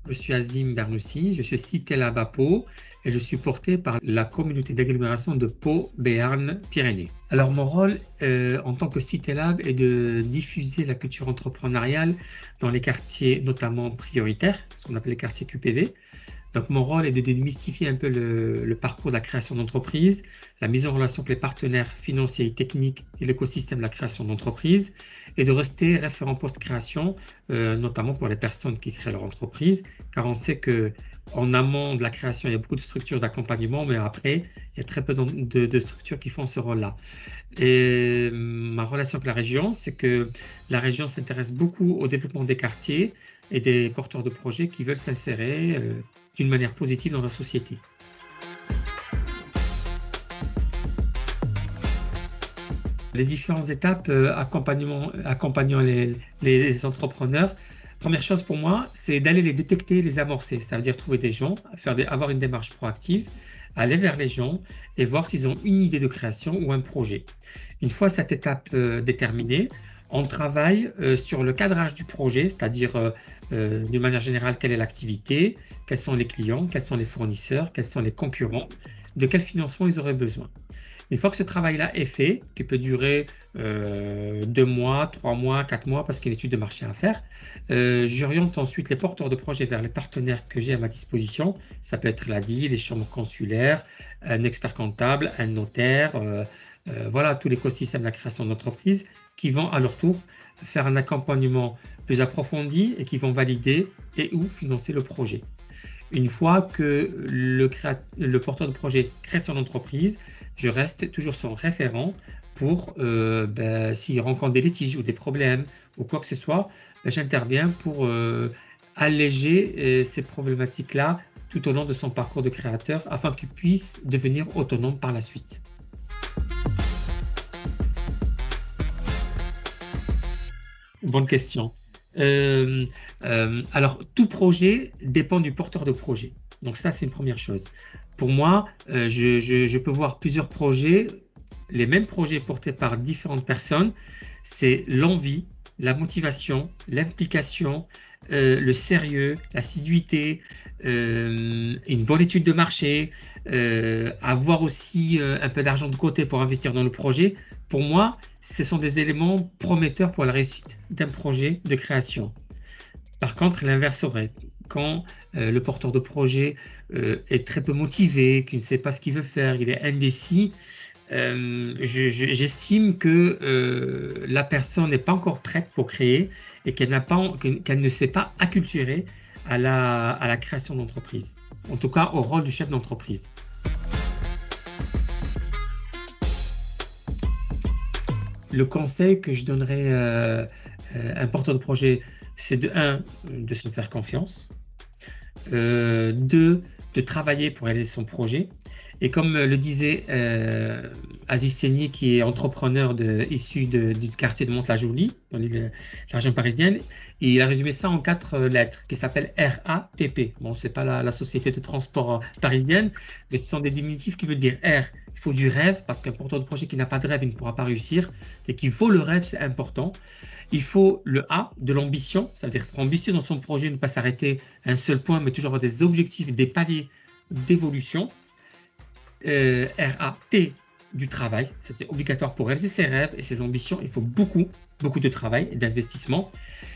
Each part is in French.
Je suis Azim Bernoussi, je suis Citélab à Pau et je suis porté par la communauté d'agglomération de Pau-Béarn-Pyrénées. Alors mon rôle en tant que Citélab est de diffuser la culture entrepreneuriale dans les quartiers notamment prioritaires, ce qu'on appelle les quartiers QPV. Donc mon rôle est de démystifier un peu le parcours de la création d'entreprise, la mise en relation avec les partenaires financiers et techniques et l'écosystème de la création d'entreprise, et de rester référent post-création, notamment pour les personnes qui créent leur entreprise, car on sait qu'en amont de la création, il y a beaucoup de structures d'accompagnement, mais après, il y a très peu de structures qui font ce rôle-là. Et ma relation avec la région, c'est que la région s'intéresse beaucoup au développement des quartiers et des porteurs de projets qui veulent s'insérer d'une manière positive dans la société. Les différentes étapes accompagnant les entrepreneurs, première chose pour moi, c'est d'aller les détecter, les amorcer. Ça veut dire trouver des gens, avoir une démarche proactive, aller vers les gens et voir s'ils ont une idée de création ou un projet. Une fois cette étape déterminée, on travaille sur le cadrage du projet, c'est-à-dire d'une manière générale, quelle est l'activité, quels sont les clients, quels sont les fournisseurs, quels sont les concurrents, de quel financement ils auraient besoin. Une fois que ce travail-là est fait, qui peut durer 2 mois, 3 mois, 4 mois, parce qu'il y a une étude de marché à faire, j'oriente ensuite les porteurs de projets vers les partenaires que j'ai à ma disposition. Ça peut être l'ADI, les chambres consulaires, un expert comptable, un notaire, voilà, tout l'écosystème de la création d'entreprise qui vont à leur tour faire un accompagnement plus approfondi et qui vont valider et ou financer le projet. Une fois que le porteur de projet crée son entreprise, je reste toujours son référent pour, s'il rencontre des litiges ou des problèmes ou quoi que ce soit, j'interviens pour alléger ces problématiques-là tout au long de son parcours de créateur afin qu'il puisse devenir autonome par la suite. Bonne question. Alors, tout projet dépend du porteur de projet. Donc ça, c'est une première chose. Pour moi, je peux voir plusieurs projets, les mêmes projets portés par différentes personnes. C'est l'envie, la motivation, l'implication, le sérieux, l'assiduité, une bonne étude de marché, avoir aussi un peu d'argent de côté pour investir dans le projet. Pour moi, ce sont des éléments prometteurs pour la réussite d'un projet de création. Par contre, l'inverse serait quand le porteur de projet est très peu motivé, qu'il ne sait pas ce qu'il veut faire, il est indécis, j'estime que la personne n'est pas encore prête pour créer et qu'elle ne s'est pas acculturée à la création d'entreprise, en tout cas au rôle du chef d'entreprise. Le conseil que je donnerais à un porteur de projet, c'est de se faire confiance, 2, de travailler pour réaliser son projet. Et comme le disait Aziz Seni, qui est entrepreneur issu du quartier de Mantes-la-Jolie, dans la région parisienne, et il a résumé ça en 4 lettres, qui s'appellent RATP. Bon, ce n'est pas la société de transport parisienne, mais ce sont des diminutifs qui veulent dire R, il faut du rêve, parce qu'un porteur de projet qui n'a pas de rêve, il ne pourra pas réussir, et qu'il faut le rêve, c'est important. Il faut le A, de l'ambition, c'est-à-dire être ambitieux dans son projet, ne pas s'arrêter à un seul point, mais toujours avoir des objectifs, des paliers d'évolution. RAT, du travail, ça c'est obligatoire pour réaliser ses rêves et ses ambitions, il faut beaucoup de travail et d'investissement.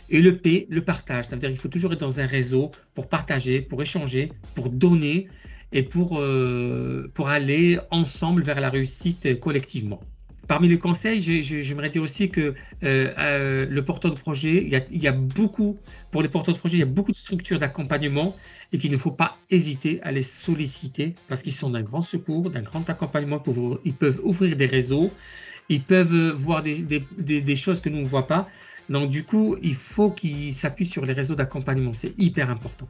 Et le P, le partage, ça veut dire qu'il faut toujours être dans un réseau pour partager, pour échanger, pour donner et pour aller ensemble vers la réussite collectivement. Parmi les conseils, j'aimerais dire aussi que le porteur de projet, pour les porteurs de projet, il y a beaucoup de structures d'accompagnement et qu'il ne faut pas hésiter à les solliciter parce qu'ils sont d'un grand secours, d'un grand accompagnement. Ils peuvent ouvrir des réseaux, ils peuvent voir des choses que nous ne voyons pas. Donc du coup, il faut qu'ils s'appuient sur les réseaux d'accompagnement, c'est hyper important.